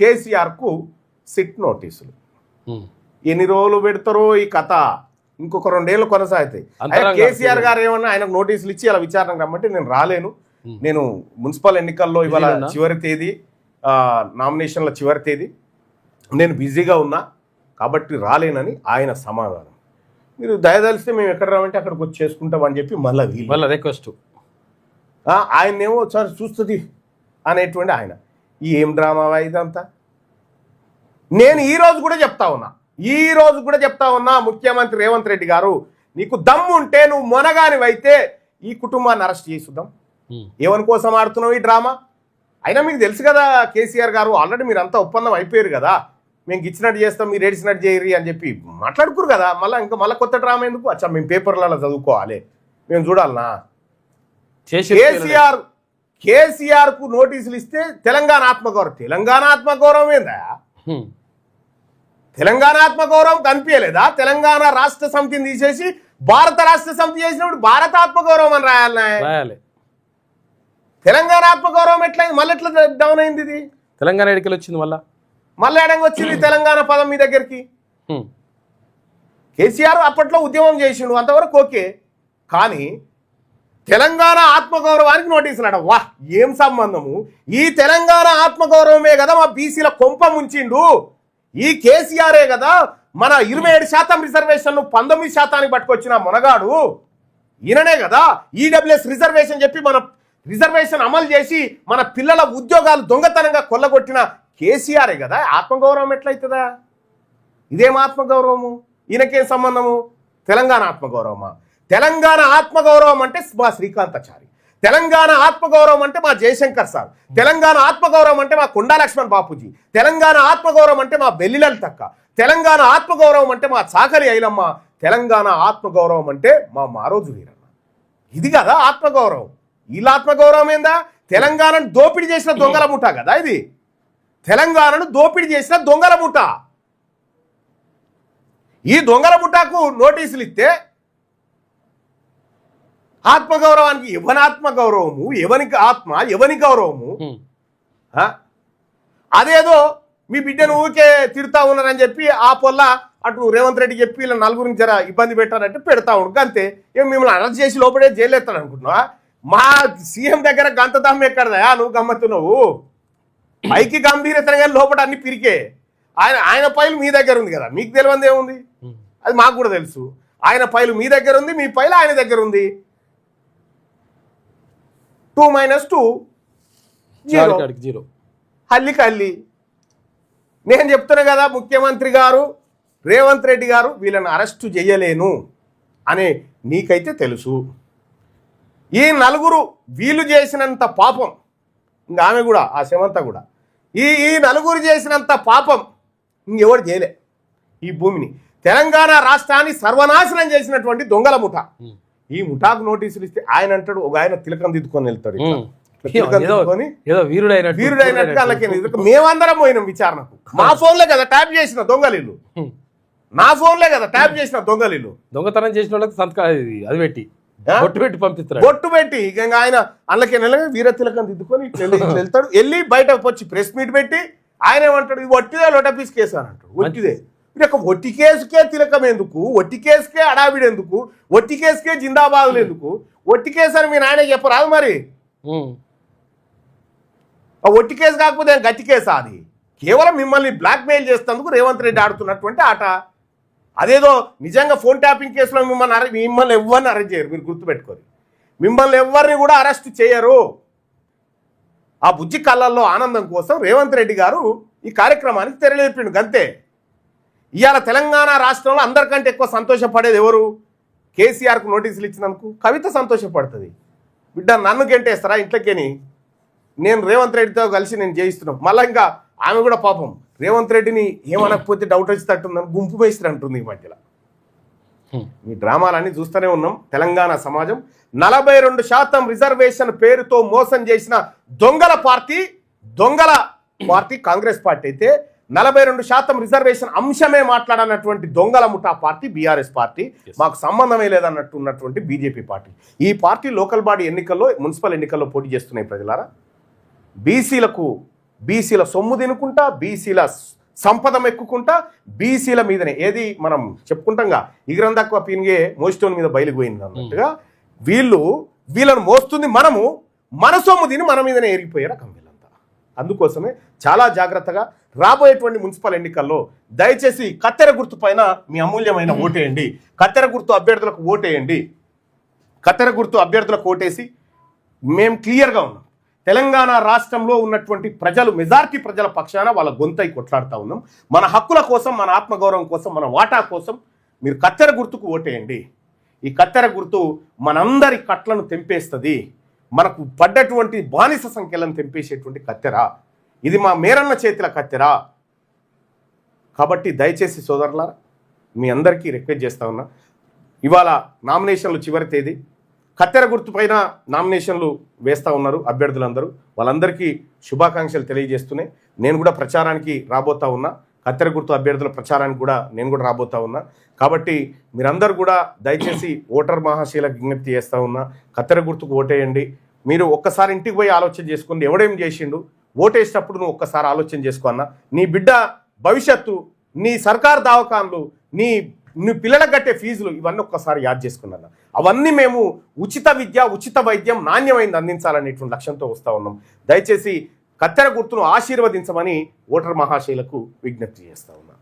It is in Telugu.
కేసీఆర్కు సిట్ నోటీసులు. ఎన్ని రోజులు పెడతారో ఈ కథ, ఇంకొక 2 ఏళ్ళు కొనసాగుతాయి. కేసీఆర్ గారు ఏమన్నా ఆయనకు నోటీసులు ఇచ్చి అలా విచారణకు రమ్మంటే నేను రాలేను, నేను మున్సిపల్ ఎన్నికల్లో ఇవాళ చివరి తేదీ, నామినేషన్ల చివరి తేదీ, నేను బిజీగా ఉన్నా కాబట్టి రాలేనని ఆయన సమాధానం. మీరు దయదలిస్తే మేము ఎక్కడ రామంటే అక్కడికి వచ్చి చేసుకుంటామని చెప్పి మళ్ళీ రిక్వెస్ట్. ఆయనేమో ఒకసారి చూస్తుంది అనేటువంటి ఆయన. ఏం డ్రామా ఇదంతా? నేను ఈ రోజు కూడా చెప్తా ఉన్నా ముఖ్యమంత్రి రేవంత్ రెడ్డి గారు, నీకు దమ్ము ఉంటే నువ్వు మొనగానివైతే ఈ కుటుంబాన్ని అరెస్ట్ చేసుద్దాం. ఏమని కోసం ఆడుతున్నావు ఈ డ్రామా? అయినా మీకు తెలుసు కదా కేసీఆర్ గారు, ఆల్రెడీ మీరు అంతా ఒప్పందం అయిపోయారు కదా, మేము ఇచ్చినట్టు చేస్తాం మీరు ఏడిచినట్టు చేయరు అని చెప్పి మాట్లాడుకురు కదా. మళ్ళీ కొత్త డ్రామా ఎందుకు? అచ్చా మేము పేపర్లలో చదువుకోవాలి, మేము చూడాలనా? కేసీఆర్కు నోటీసులు ఇస్తే తెలంగాణ ఆత్మగౌరవం ఏందా? తెలంగాణ ఆత్మగౌరవం కనిపించలేదా? తెలంగాణ రాష్ట్ర సమితిని తీసేసి భారత రాష్ట్ర సమితి చేసినప్పుడు భారత ఆత్మగౌరవం అని రాయాలి. తెలంగాణ ఆత్మగౌరవం ఎట్లయింది? మళ్ళీ ఎట్లా డౌన్ అయింది? ఇది తెలంగాణ ఎడికలు వచ్చింది, మళ్ళీ ఎడంగా వచ్చింది తెలంగాణ పదం మీ దగ్గరికి. కేసీఆర్ అప్పట్లో ఉద్యమం చేసిండు, అంతవరకు ఓకే. కానీ తెలంగాణ ఆత్మగౌరవానికి నోటీసులు అడ, వా ఏం సంబంధము? ఈ తెలంగాణ ఆత్మగౌరవమే కదా మా బీసీల కొంప ముంచిండు. ఈ కేసీఆరే కదా మన 27% రిజర్వేషన్ను 19% పట్టుకొచ్చిన మొనగాడు. ఈయననే కదా ఈడబ్ల్యూఎస్ రిజర్వేషన్ చెప్పి మన రిజర్వేషన్ అమలు చేసి మన పిల్లల ఉద్యోగాలు దొంగతనంగా కొల్లగొట్టిన కేసీఆరే కదా. ఆత్మగౌరవం ఎట్లయితుందా? ఇదేం ఆత్మగౌరవము? ఈయనకేం సంబంధము? తెలంగాణ ఆత్మగౌరవమా? తెలంగాణ ఆత్మగౌరవం అంటే మా శ్రీకాంతాచారి, తెలంగాణ ఆత్మగౌరవం అంటే మా జయశంకర్ సార్, తెలంగాణ ఆత్మగౌరవం అంటే మా కొండా లక్ష్మణ్ బాపూజీ, తెలంగాణ ఆత్మగౌరవం అంటే మా బెల్లిలలితక్క, తెలంగాణ ఆత్మగౌరవం అంటే మా చాకలి ఐలమ్మ, తెలంగాణ ఆత్మగౌరవం అంటే మా మారోజు వీరన్న. ఇది కదా ఆత్మగౌరవం. వీళ్ళ ఆత్మగౌరవం ఏందా? తెలంగాణను దోపిడీ చేసిన దొంగల ముఠా కదా ఇది. తెలంగాణను దోపిడీ చేసిన దొంగల ముఠా. ఈ దొంగల ముఠాకు నోటీసులు ఇస్తే ఆత్మగౌరవానికి ఎవని ఆత్మగౌరవము, ఎవనికి ఆత్మ, ఎవని గౌరవము? అదేదో మీ బిడ్డను ఊరికే తిడతా ఉన్నారని చెప్పి ఆ పొల్ల అటు రేవంత్ రెడ్డి చెప్పి ఇలా నలుగురిని జర ఇబ్బంది పెట్టారంటే పెడతా ఉండు అంతే. ఏం మిమ్మల్ని అరెస్ట్ చేసి లోపడే జైలు ఎత్తాడు అనుకుంటున్నావా? మా సీఎం దగ్గర గంతదమ్మ ఎక్కడదా? నువ్వు గమ్మత్తున్నావు. పైకి గంభీరతగా లోపల అన్ని పిరికే. ఆయన ఫైల్ మీ దగ్గర ఉంది కదా, మీకు తెలియంది ఏముంది? అది మాకు కూడా తెలుసు. ఆయన ఫైల్ మీ దగ్గర ఉంది, మీ ఫైల్ ఆయన దగ్గర ఉంది. 2 - 2 0 హల్లి. నేను చెప్తున్నా కదా ముఖ్యమంత్రి గారు రేవంత్ రెడ్డి గారు వీళ్ళని అరెస్టు చేయలేను అని నీకైతే తెలుసు. ఈ నలుగురు వీళ్ళు చేసినంత పాపం ఇంకా ఆమె కూడా, ఆ శమంత కూడా, ఈ నలుగురు చేసినంత పాపం ఇంకెవరు చేయలే. ఈ భూమిని తెలంగాణ రాష్ట్రాన్ని సర్వనాశనం చేసినటువంటి దొంగల ముఠా. ఈ ముఠాకు నోటీసులు ఇస్తే ఆయన అంటాడు, ఒక ఆయన తిలకం దిద్దుకొని వెళ్తాడు, వీరుడైనట్టుగా అలాగే. మేమందరం పోయినాం విచారణకు. మా ఫోన్లే కదా ట్యాప్ చేసిన దొంగలీలు, నా ఫోన్లే కదా ట్యాప్ చేసిన దొంగలీలు. దొంగతనం చేసిన వాళ్ళకి సంతకం అది పెట్టి బొట్టు పెట్టి పంపిస్తారు. బొట్టు పెట్టి ఇంకా ఆయన అందుకే వీర తిలకం దిద్దుకొని వెళ్తాడు. వెళ్ళి బయటకు వచ్చి ప్రెస్ మీట్ పెట్టి ఆయన ఏమంటాడు, ఇది ఒట్టిదే లోటపీస్ కేసు అని అంటాడు. ఒట్టిదే. ఒక ఒట్టి కేసుకే తిలకం ఎందుకు? ఒట్టి కేసుకే అడావిడి ఎందుకు? ఒట్టి కేసుకే జిందాబాదులు ఎందుకు? ఒట్టి కేసు అని మీ నాయన చెప్పరాదు మరి. ఒట్టి కేసు కాకపోతే గట్టి కేసా? అది కేవలం మిమ్మల్ని బ్లాక్మెయిల్ చేసేందుకు రేవంత్ రెడ్డి ఆడుతున్నటువంటి ఆట. అదేదో నిజంగా ఫోన్ ట్యాపింగ్ కేసులో మిమ్మల్ని ఎవరిని అరెస్ట్ చేయరు, మీరు గుర్తుపెట్టుకోరు. మిమ్మల్ని ఎవరిని కూడా అరెస్ట్ చేయరు. ఆ బుజ్జి కళ్ళల్లో ఆనందం కోసం రేవంత్ రెడ్డి గారు ఈ కార్యక్రమానికి తెరలేపిండు గంతే. ఇవాళ తెలంగాణ రాష్ట్రంలో అందరికంటే ఎక్కువ సంతోషపడేది ఎవరు? కేసీఆర్కు నోటీసులు ఇచ్చినందుకు కవిత సంతోషపడుతుంది. బిడ్డ నన్ను గెంటేస్తారా ఇంట్లోకేని? నేను రేవంత్ రెడ్డితో కలిసి నేను చేయిస్తున్నాం. మళ్ళీ ఇంకా ఆమె కూడా పాపం రేవంత్ రెడ్డిని ఏమనకపోతే డౌట్ వచ్చేటట్టుందని గుంపు వేస్తారు అంటుంది ఈ మధ్యలో. ఈ డ్రామాలన్నీ చూస్తూనే ఉన్నాం. తెలంగాణ సమాజం 42% రిజర్వేషన్ పేరుతో మోసం చేసిన దొంగల పార్టీ కాంగ్రెస్ పార్టీ అయితే 42% రిజర్వేషన్ అంశమే మాట్లాడనటువంటి దొంగల ముఠా పార్టీ బీఆర్ఎస్ పార్టీ. మాకు సంబంధమే లేదన్నట్టు ఉన్నటువంటి బీజేపీ పార్టీ. ఈ పార్టీ లోకల్ బాడీ ఎన్నికల్లో, మున్సిపల్ ఎన్నికల్లో పోటీ చేస్తున్నాయి. ప్రజలారా, బీసీలకు బీసీల సొమ్ము తినుకుంటా, బీసీల సంపద మెక్కుకుంటా, బీసీల మీదనే ఏది మనం చెప్పుకుంటాంగా ఇగరం తక్కువ పీనిగే మోస్టోన్ మీద బయలుపోయింది అన్నట్టుగా వీళ్ళను మోస్తుంది మనము, మన సొమ్ము తిని మన మీదనే ఎరిగిపోయే రకం వీళ్ళంతా. అందుకోసమే చాలా జాగ్రత్తగా రాబోయేటువంటి మున్సిపల్ ఎన్నికల్లో దయచేసి కత్తెర గుర్తు పైన మీ అమూల్యమైన ఓటేయండి. కత్తెర గుర్తు అభ్యర్థులకు ఓటేయండి. కత్తెర గుర్తు అభ్యర్థులకు ఓటేసి మేము క్లియర్గా ఉన్నాం. తెలంగాణ రాష్ట్రంలో ఉన్నటువంటి ప్రజలు, మెజారిటీ ప్రజల పక్షాన వాళ్ళ గొంతై కొట్లాడుతూ ఉన్నాం. మన హక్కుల కోసం, మన ఆత్మగౌరవం కోసం, మన వాటా కోసం మీరు కత్తెర గుర్తుకు ఓటేయండి. ఈ కత్తెర గుర్తు మనందరి కట్లను తెంపేస్తుంది. మనకు పడ్డటువంటి బానిస సంఖ్యలను తెంపేసేటువంటి కత్తెర. ఇది మా మేరన్న చేతిల కత్తెర. కాబట్టి దయచేసి సోదరులారా మీ అందరికీ రిక్వెస్ట్ చేస్తా ఉన్నా, ఇవాళ నామినేషన్లు చివరి తేదీ. కత్తెర గుర్తు పైన నామినేషన్లు వేస్తూ ఉన్నారు అభ్యర్థులందరూ. వాళ్ళందరికీ శుభాకాంక్షలు తెలియజేస్తూనే నేను కూడా ప్రచారానికి రాబోతా ఉన్నా. కత్తెర గుర్తు అభ్యర్థుల ప్రచారానికి కూడా నేను కూడా రాబోతా ఉన్నా. కాబట్టి మీరందరూ కూడా దయచేసి ఓటర్ మహాశీలకు విజ్ఞప్తి చేస్తూ ఉన్నా, కత్తెర గుర్తుకు ఓటేయండి. మీరు ఒక్కసారి ఇంటికి పోయి ఆలోచన చేసుకోండి, ఎవడేం చేసిండు. ఓటేసేటప్పుడు నువ్వు ఒక్కసారి ఆలోచన చేసుకో అన్న. నీ బిడ్డ భవిష్యత్తు, నీ సర్కార్ దవాఖాన్లు, నీ పిల్లలకు కట్టే ఫీజులు, ఇవన్నీ ఒక్కసారి యాద్ చేసుకున్నా. అవన్నీ మేము ఉచిత విద్య, ఉచిత వైద్యం, నాణ్యమైనది అందించాలనేటువంటి లక్ష్యంతో వస్తూ ఉన్నాం. దయచేసి కత్తెర గుర్తును ఆశీర్వదించమని ఓటర్ మహాశైలకు విజ్ఞప్తి చేస్తూ ఉన్నా.